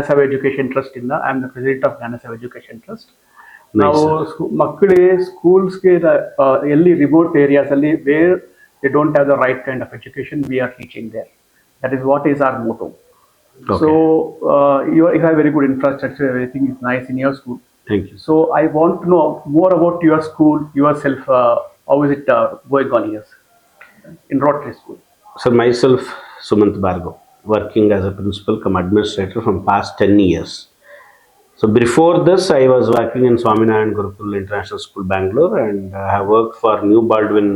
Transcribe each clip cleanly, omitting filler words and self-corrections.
Gnanasava Education Trust ಇಂದ I am the president of Gnanaseva education trust. ನಾವು ಮಕ್ಕಳಿಗೆ ಸ್ಕೂಲ್ಸ್ಗೆ ಎಲ್ಲಿ ರಿಮೋಟ್ ಏರಿಯಾಸ್ ಅಲ್ಲಿ where they don't have the right kind of education we are teaching there. That is what is our motto. So you have very good infrastructure, everything is nice in your school. Thank you. So I want to know more about your school, yourself. How is it going on here in Rotary School? So myself, Sumanth Bhargav, working as a principal cum administrator from past 10 years. So before this, I was working in Swaminarayan Gurukul International School, Bangalore, and I have worked for New Baldwin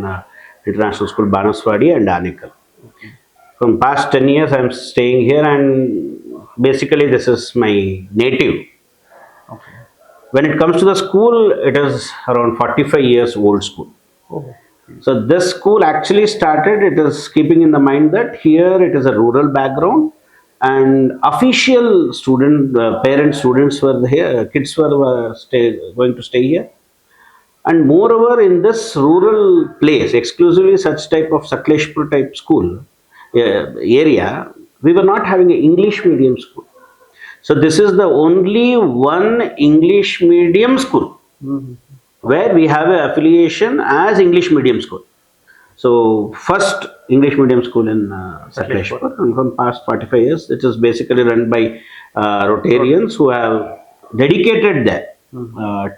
International School, Banaswadi, and Anikal. Okay. From past 10 years, I am staying here, and basically this is my native. Okay. When it comes to the school, it is around 45 years old school. Oh. So this school actually started, it is keeping in the mind that here it is a rural background, and official parents, students were here, kids were going to stay here. And moreover, in this rural place, exclusively such type of Sakleshpur type school area, we were not having an English medium school. So this is the only one English medium school where we have an affiliation as English medium school. So first English medium school in Sakleshpur, and from past 45 years, it is basically run by Rotarians who have dedicated their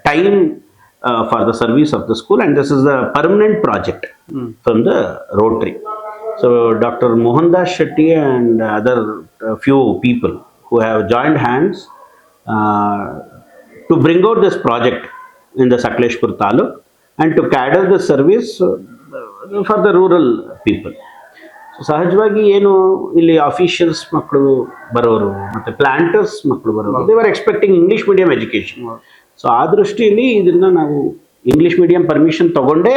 time for the service of the school, and this is a permanent project from the Rotary. So Dr. Mohandas Shetty and other few people who have joined hands to bring out this project in the Sakleshpur Taluk and to cater the service for the rural people. So ಸಹಜವಾಗಿ ಏನು ಇಲ್ಲಿ officials ಮಕ್ಕಳು ಬರೋರು ಮತ್ತು planters ಮಕ್ಕಳು ಬರೋರು, they are expecting English medium education. So ಆ ದೃಷ್ಟಿಯಲ್ಲಿ ಇದನ್ನು ನಾವು ಇಂಗ್ಲೀಷ್ ಮೀಡಿಯಂ ಪರ್ಮಿಷನ್ ತಗೊಂಡೇ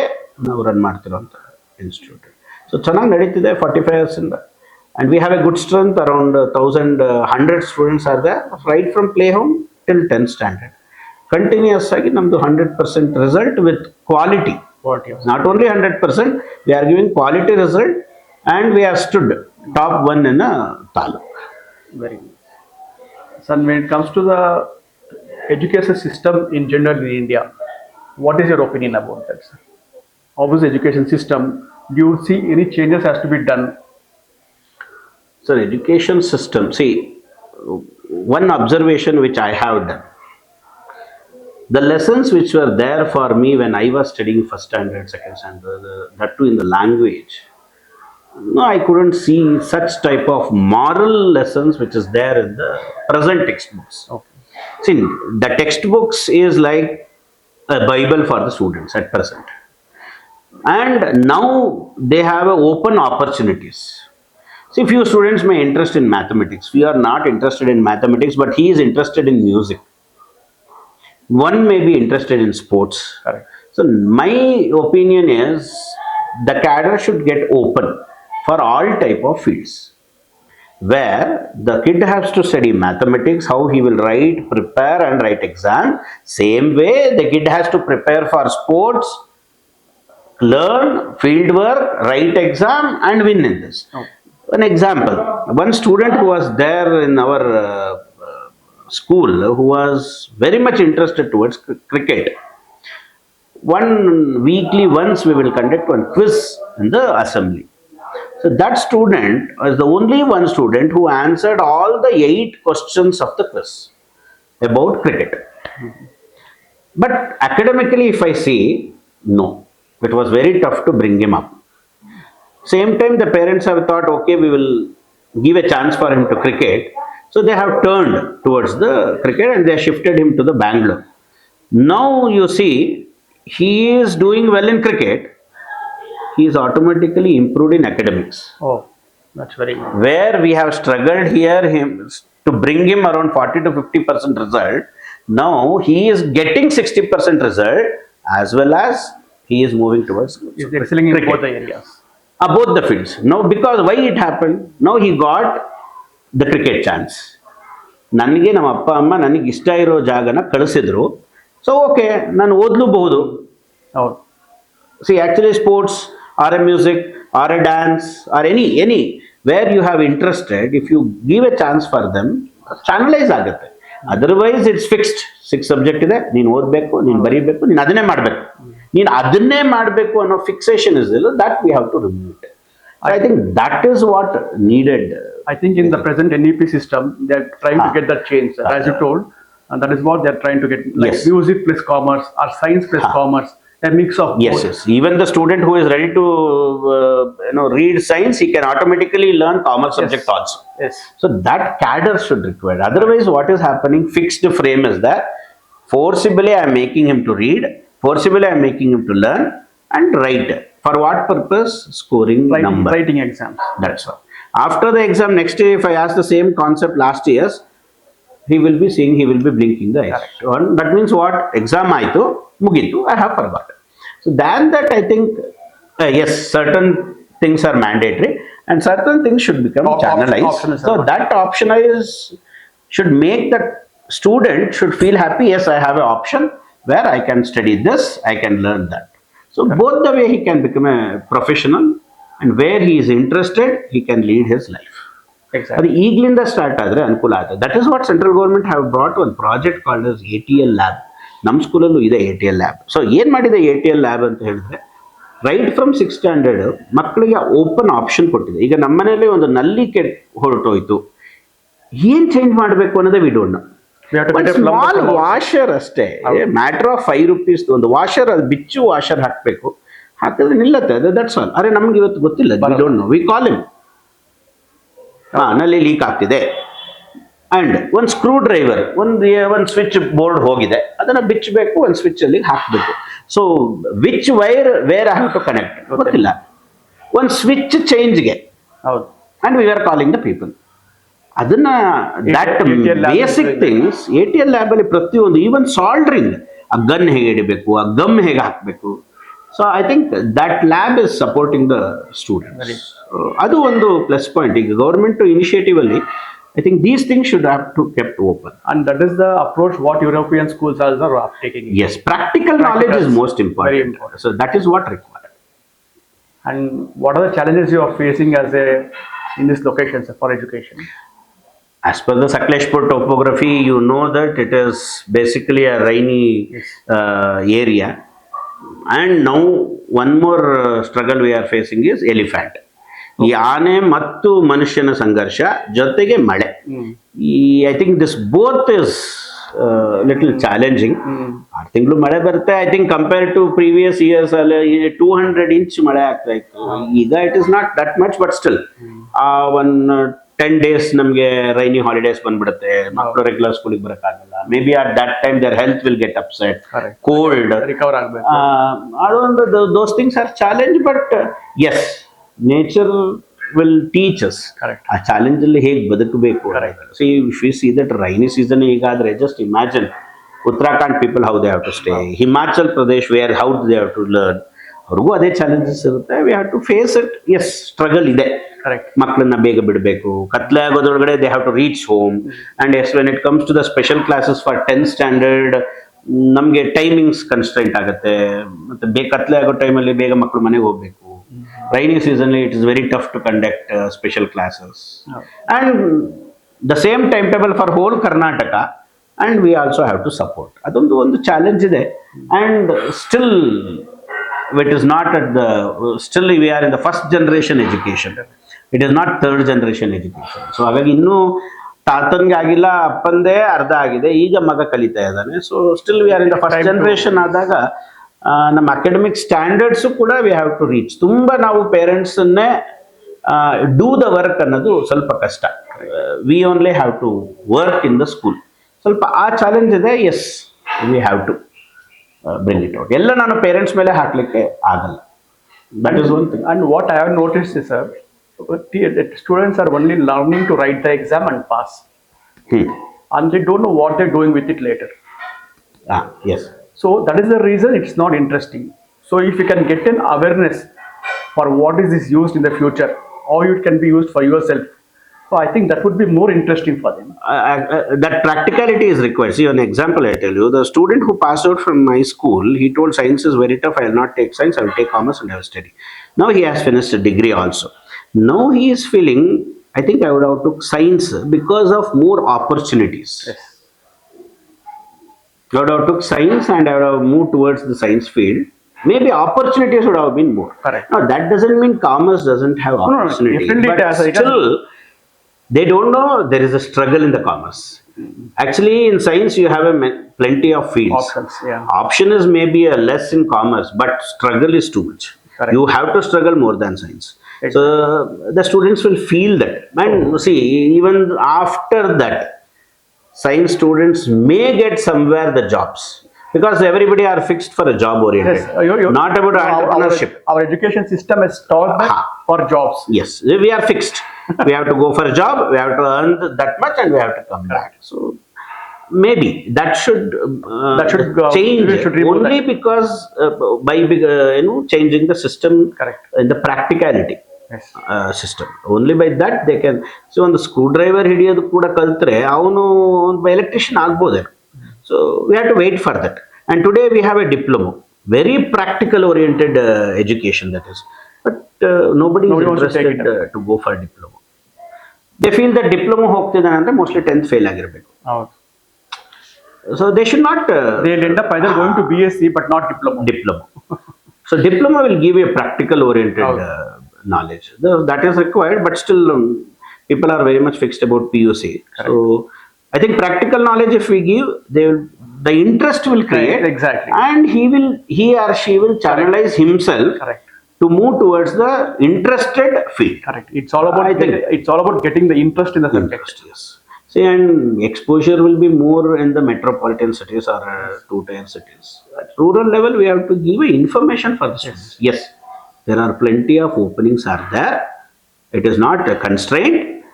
ನಾವು ರನ್ ಮಾಡ್ತಿರೋಂಥ ಇನ್ಸ್ಟಿಟ್ಯೂಟ್. ಸೊ ಚೆನ್ನಾಗಿ ನಡೀತಿದೆ 45 ಇಯರ್ಸಿಂದ, and we have a good strength, around 1,100 students are there, right from play home till 10th standard. Continuous agi namdu 100% result with quality. Not only 100%, we are giving quality result, and we have stood top one in a taluk. Very good. So when it comes to the education system in general in India, what is your opinion about that, sir? How is the education system? Do you see any changes has to be done? So education system, see, one observation which I have done, the lessons which were there for me when I was studying first standard, second standard, that too in the language, no, I couldn't see such type of moral lessons which is there in the present textbooks. Okay. See, the textbooks is like a Bible for the students at present, and now they have open opportunities. See, few students may interest in mathematics. We are not interested in mathematics, but he is interested in music. One may be interested in sports. Correct. So my opinion is the cadre should get open for all type of fields, where the kid has to study mathematics, how he will prepare and write exam. Same way, the kid has to prepare for sports, learn field work, write exam, and win in this. Okay. An example, one student who was there in our school who was very much interested towards cricket. Once we will conduct one quiz in the assembly. So that student was the only one student who answered all the 8 questions of the quiz about cricket. But academically, if I see, no, it was very tough to bring him up. Same time, the parents have thought, okay, we will give a chance for him to cricket. So they have turned towards the cricket and they shifted him to the Bangalore. Now you see, he is doing well in cricket. He is automatically improved in academics. Oh, that's very good. Where we have struggled here to bring him around 40 to 50% result, now he is getting 60% result, as well as he is moving towards He is excelling in cricket. both the areas. Both the fields. Now, because why it happened? Now he got the cricket chance. ನನಗೆ ನಮ್ಮ ಅಪ್ಪ ಅಮ್ಮ ನನಗೆ ಇಷ್ಟ ಇರೋ ಜಾಗನ ಕಳಿಸಿದ್ರು. So okay, ನಾನು ಓದಲೂಬಹುದು. ಹೌದು. See actually sports are a music or a dance or any where you have interested, if you give a chance for them, channelise ಆಗುತ್ತೆ. Otherwise it's fixed. 6 ಸಬ್ಜೆಕ್ಟ್ ಇದೆ, ನೀನು ಓದಬೇಕು, ನೀನು ಬರೀಬೇಕು, ನೀನು ಅದನ್ನೇ ಮಾಡಬೇಕು, ನೀನು ಅದನ್ನೇ ಮಾಡಬೇಕು ಅನ್ನೋ ಫಿಕ್ಸೇಷನ್ ಇಸ್ ಇಲ್ಲ. That we have to remove it. I think that is what needed. I think in the present NEP system, they are trying to get that change, as you told, and that is what they are trying to get, like Yes. music plus commerce or science plus commerce, a mix of Yes, both. yes. Even the student who is ready to read science, he can automatically learn commerce subject also. Yes. So that cadre should require. Otherwise, what is happening? Fixed frame is that forcibly I am making him to read, forcibly I am making him to learn and write. For what purpose? Scoring number. Writing exams. That's all. After the exam, next year, if I ask the same concept last year's, he will be seeing, he will be blinking the eyes. That means what? Exam aitu, mugitu, I have forgotten. So than that, I think, yes, certain things are mandatory and certain things should become channelized. Optional, So that optionized should make that student should feel happy. Yes, I have an option where I can study this, I can learn that. So both the way he can become a professional and where he is interested, he can lead his life. Exactly. ಅದು ಈಗಲಿಂದ start ಆದರೆ ಅನುಕೂಲ ಆಗುತ್ತೆ. That is what central government have brought ಒಂದು project called as ATL Lab. ನಮ್ಮ ಸ್ಕೂಲಲ್ಲೂ ಇದೆ ATL Lab. So ಏನು ಮಾಡಿದೆ ATL Lab ಅಂತ ಹೇಳಿದ್ರೆ, ರೈಟ್ ಫ್ರಮ್ 6th ಸ್ಟ್ಯಾಂಡರ್ಡ್ ಮಕ್ಕಳಿಗೆ ಓಪನ್ ಆಪ್ಷನ್ ಕೊಟ್ಟಿದೆ. ಈಗ ನಮ್ಮ ಮನೇಲಿ ಒಂದು ನಲ್ಲಿ ಹೊರಟೋಯ್ತು, ಏನು ಚೇಂಜ್ ಮಾಡಬೇಕು ಅನ್ನೋದೇ V don't no. Small washer ಅಷ್ಟೇ, ಮ್ಯಾಟರ್ ಆಫ್ 5 rupees ಒಂದು ವಾಷರ್, ಅದು ಬಿಚ್ಚು ವಾಷರ್ ಹಾಕಬೇಕು, ಹಾಕಿದ್ರೆ ನಿಲ್ಲತ್ತೆ. That's all. ಅರೆ ನಮ್ಗೆ ಇವತ್ತು ಗೊತ್ತಿಲ್ಲ, we don't know, we call him. ನಲ್ಲಿ ಲೀಕ್ ಆಗ್ತಿದೆ ಅಂಡ್ ಒಂದು ಸ್ಕ್ರೂ ಡ್ರೈವರ್, ಒಂದು ಸ್ವಿಚ್ ಬೋರ್ಡ್ ಹೋಗಿದೆ, ಅದನ್ನ ಬಿಚ್ಚಬೇಕು, ಒಂದು ಸ್ವಿಚ್ ಅಲ್ಲಿ ಹಾಕಬೇಕು. So which wire where I have to connect ಗೊತ್ತಿಲ್ಲ, ಒಂದು ಸ್ವಿಚ್ ಚೇಂಜ್ಗೆ. ಹೌದು. And we are calling the people. ಅದನ್ನ that basic things ATL lab ಅಲ್ಲಿ ಪ್ರತಿಯೊಂದು, ಈವನ್ ಸಾಲ್ಡ್ರಿಂಗ್, ಆ ಗನ್ ಹೇಗೆ ಹಿಡಿಬೇಕು, ಆ ಗಮ್ ಹೇಗೆ ಹಾಕಬೇಕು. So I think that lab is supporting the students. ಅದು ಒಂದು ಪ್ಲಸ್ ಪಾಯಿಂಟ್. ಈಗ ಗೌರ್ಮೆಂಟ್ ಇನಿಷಿಯೇಟಿವ್ ಅಲ್ಲಿ I think these things should have to kept open. And that is the approach what European schools also are taking. Yes, practical knowledge is most important. Very important. So that is what required. And what are the challenges you are facing as a in these locations for education? As per the Sakleshpur topography, you know that it is basically a rainy area. And now one more struggle we are facing is elephant. ಈ ಆನೆ ಮತ್ತು ಮನುಷ್ಯನ ಸಂಘರ್ಷ ಜೊತೆಗೆ ಮಳೆ. I think this both is little challenging. 6 ತಿಂಗಳು ಮಳೆ ಬರುತ್ತೆ. I think compare to previous years ಅಲ್ಲಿ 200 inch ಮಳೆ ಆಗ್ತಾ ಇತ್ತು. ಈಗ it is not that much, but still one 10 days ನಮಗೆ ರೈನಿ ಹಾಲಿಡೇಸ್ ಬಂದ್ಬಿಡುತ್ತೆ. ಮಕ್ಕಳು ರೆಗ್ಯುಲರ್ ಸ್ಕೂಲಿಗೆ ಬರೋಕ್ಕಾಗಲ್ಲ. Maybe at that time their health will get upset, cold, recover ಆಗಬೇಕು. ಅದೊಂದು those things are challenge. But yes, nature will teach us ಆ challenge ಅಲ್ಲಿ ಹೇಗೆ ಬದುಕಬೇಕು. So if you see that rainy season ಈಗಾದ್ರೆ, just imagine Uttarakhand people how they have to stay, Himachal Pradesh where how they have to learn. ಅವ್ರಿಗೂ ಅದೇ challenges ಇರುತ್ತೆ. We have to face it. Yes, struggle ಇದೆ. ಮಕ್ಕಳನ್ನ ಬೇಗ ಬಿಡಬೇಕು, ಕತ್ಲೆ ಆಗೋದ್ರೊಳಗಡೆ they have to reach home. And yes, when it comes to the special classes for 10th standard, ನಮಗೆ ಟೈಮಿಂಗ್ಸ್ ಕನ್ಸ್ಟ್ರೆಂಟ್ ಆಗುತ್ತೆ. ಮತ್ತೆ ಕತ್ಲೆ ಆಗೋ ಟೈಮಲ್ಲಿ ಬೇಗ ಮಕ್ಕಳು ಮನೆಗೆ ಹೋಗ್ಬೇಕು. Rainy season, it is very tough to conduct special classes. And the same timetable for whole Karnataka, and we also have to support. Adondu ಒಂದು challenge ಇದೆ. And still it is not at the, still we are in the first generation education. It is not third generation education. So ಹಾಗಾಗಿ ಇನ್ನೂ ತಾತನ್ಗೆ ಆಗಿಲ್ಲ, ಅಪ್ಪಂದೇ ಅರ್ಧ ಆಗಿದೆ, ಈಗ ಮಗ ಕಲಿತಾ ಇದ್ದಾನೆ. So still we are in the first generation ಆದಾಗ ನಮ್ಮ ಅಕಾಡೆಮಿಕ್ ಸ್ಟ್ಯಾಂಡರ್ಡ್ಸು ಕೂಡ ವಿ ಹ್ಯಾವ್ ಟು ರೀಚ್. ತುಂಬ ನಾವು ಪೇರೆಂಟ್ಸನ್ನೇ ಡೂ ದ ವರ್ಕ್ ಅನ್ನೋದು ಸ್ವಲ್ಪ ಕಷ್ಟ. We only have to work in the school. ಸ್ವಲ್ಪ ಆ ಚಾಲೆಂಜ್ ಇದೆ. Yes, we have to bring it out. ಎಲ್ಲ ನಾನು ಪೇರೆಂಟ್ಸ್ ಮೇಲೆ ಹಾಕ್ಲಿಕ್ಕೆ ಆಗಲ್ಲ. That is one thing. And what I have noticed is, sir, students are only learning to write the exam and pass. And they don't know what they're doing with it later. Yes. So that is the reason it's not interesting. So if you can get an awareness for what is this used in the future, how it can be used for yourself, so I think that would be more interesting for them. That practicality is required. See, an example I tell you, the student who passed out from my school, he told science is very tough, I will not take science, I will take commerce and I will study. Now he has finished a degree also. Now he is feeling I think I would have took science because of more opportunities. Yes. I would have took science and I would have moved towards the science field. Maybe opportunities would have been more. Correct. Now that doesn't mean commerce doesn't have no, opportunities, definitely it but has. It has- still they don't know there is a struggle in the commerce. Actually, in science you have plenty of fields. Options, yeah. Option is maybe a less in commerce, but struggle is too much. Correct. You have to struggle more than science. Exactly. So the students will feel that. And see, even after that, science students may get somewhere the jobs because everybody are fixed for a job oriented, Yes, not about entrepreneurship. Our education system is taught that for jobs. Yes, we are fixed. We have to go for a job, we have to earn that much, and we have to come back. So maybe that should change we should remove only because by changing the system. Correct. In the practicality. Yes. System. Only by that they can. So on the screwdriver ಹಿಡಿಯೋದು ಕೂಡ ಕಲ್ತ್ರೆ ಅವನು electrician ಆಗ್ಬೋದೇನೋ. So we have to wait for that. And today we have a diploma, very practical oriented education that is. But nobody is wants to take interested it to go for diploma. They feel that diploma ಹೋಗ್ತಿದ್ದಾನೆ ಅಂದ್ರೆ mostly 10th fail ಆಗಿರಬೇಕು. ಹೌದು. So they should not. They'll end up either going to BSc but not diploma. Diploma. So diploma will give you a practical oriented knowledge. That is required, but still people are very much fixed about PUC. Correct. So I think practical knowledge if we give, the interest will create. Exactly. And he or she will channelize himself. Correct. To move towards the interested field. Correct. It's all about getting the interest in the subject. Interest, yes. See, and exposure will be more in the metropolitan cities or two-tier cities. At rural level, we have to give information for the students. Yes, there are plenty of openings are there. It is not constrained.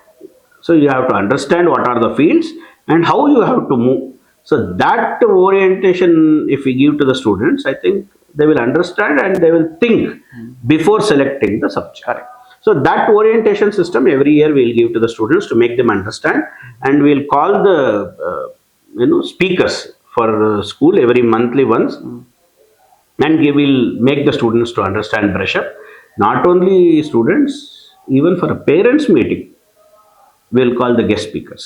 So you have to understand what are the fields and how you have to move. So that orientation, if we give to the students, I think they will understand and they will think before selecting the subject. Correct. So that orientation system every year we'll give to the students to make them understand, and we'll call the speakers for school every monthly once, and we will make the students to understand brush up. Not only students, even for a parents meeting, we'll call the guest speakers.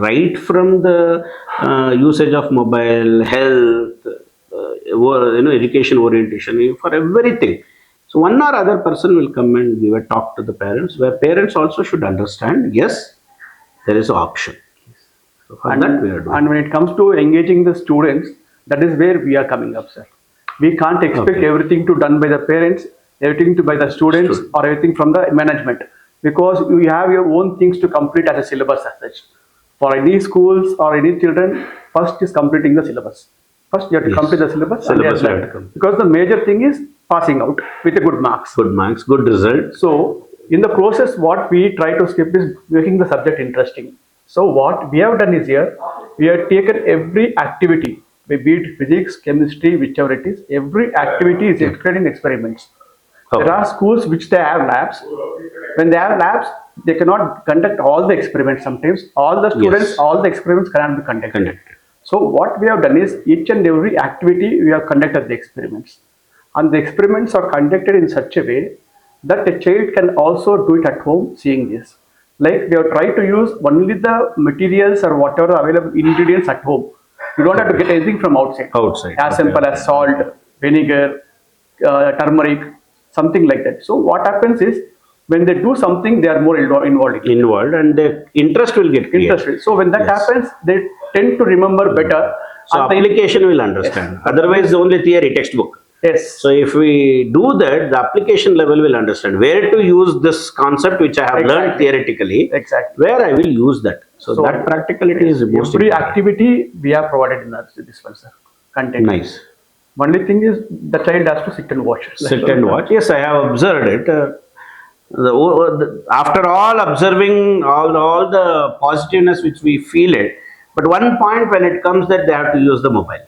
Right from the usage of mobile, health, education orientation, for everything. So one or other person will come and give a talk to the parents, where parents also should understand, yes, there is an option. So for that we are doing. And when it comes to engaging the students, that is where we are coming up, sir. We can't expect everything to done by the parents, everything to by the students, or everything from the management, because you have your own things to complete as a syllabus as such. For any schools or any children, first is completing the syllabus. First you have to complete the syllabus. Because the major thing is passing out with a good marks. Good marks, good result. So in the process, what we try to skip is making the subject interesting. So what we have done is here, we have taken every activity, be it physics, chemistry, whichever it is, every activity is explained in experiments. There are schools which they have labs. When they have labs, they cannot conduct all the experiments sometimes. All the students, all the experiments cannot be conducted. So what we have done is each and every activity we have conducted the experiments. And the experiments are conducted in such a way that a child can also do it at home seeing this. Like we have tried to use only the materials or whatever available ingredients at home. You don't have to get anything from outside. As simple as salt, vinegar, turmeric, something like that. So what happens is when they do something, they are more involved and the interest will get created. So when that happens, they tend to remember better. So application will understand. Otherwise, only theory, textbook. Yes. So if we do that, the application level will understand where to use this concept which I have learned theoretically. Exactly. Where I will use that. So that practicality is most every important. activity we have provided in this one, sir. Content. Nice. Only thing is the child has to sit and watch. Sit and watch. Yes, I have observed it. After all observing all the positiveness which we feel it, but one point when it comes that they have to use the mobile.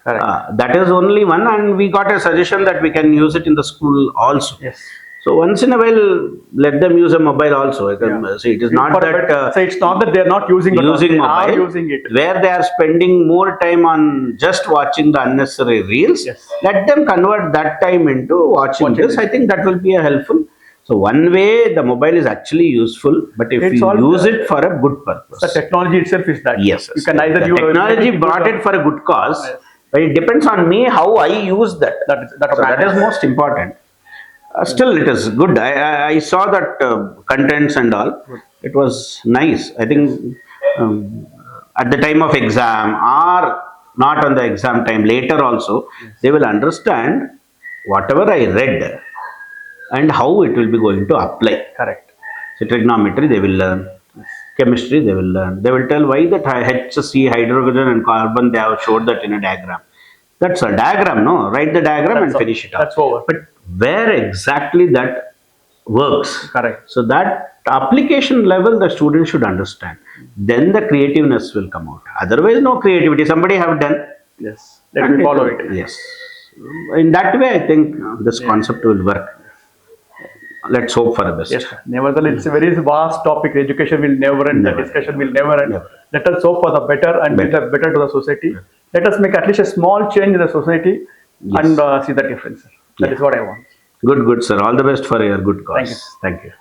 That is only one, and we got a suggestion that we can use it in the school also. Yes. So once in a while, let them use a mobile also. So it is not that. So it's not that they are not using mobile. Are using it. Where they are spending more time on just watching the unnecessary reels. Yes. Let them convert that time into watching this. I think that will be a helpful. So one way the mobile is actually useful, but if It's you all- use it for a good purpose. The technology itself is that. Yes, You can either the use technology brought it for a good cause, Yes. but it depends on me how I use that. That So that is matters. most important. Still, it is good. I saw that contents and all. It was nice. I think at the time of exam or not on the exam time, later also, they will understand whatever I read and how it will be going to apply. Correct. So trigonometry they will learn, chemistry they will learn. They will tell why that HC, hydrogen and carbon, they have showed that in a diagram. That's a diagram, no? Write the diagram That's and all. finish it off. That's over. But where exactly that works? Correct. So that application level the student should understand. Then the creativeness will come out. Otherwise, no creativity. Somebody have done. Yes. Let me follow it. Yes. In that way, I think this concept will work. Let's hope for the best. Yes, sir. Nevertheless, it's a very vast topic. Education will never end. Never The discussion will never end. Never. Let us hope for the better and better to the society. Let us make at least a small change in the society Yes. and see the difference. That is what I want. Good, sir. All the best for your good cause. Thank you. Thank you.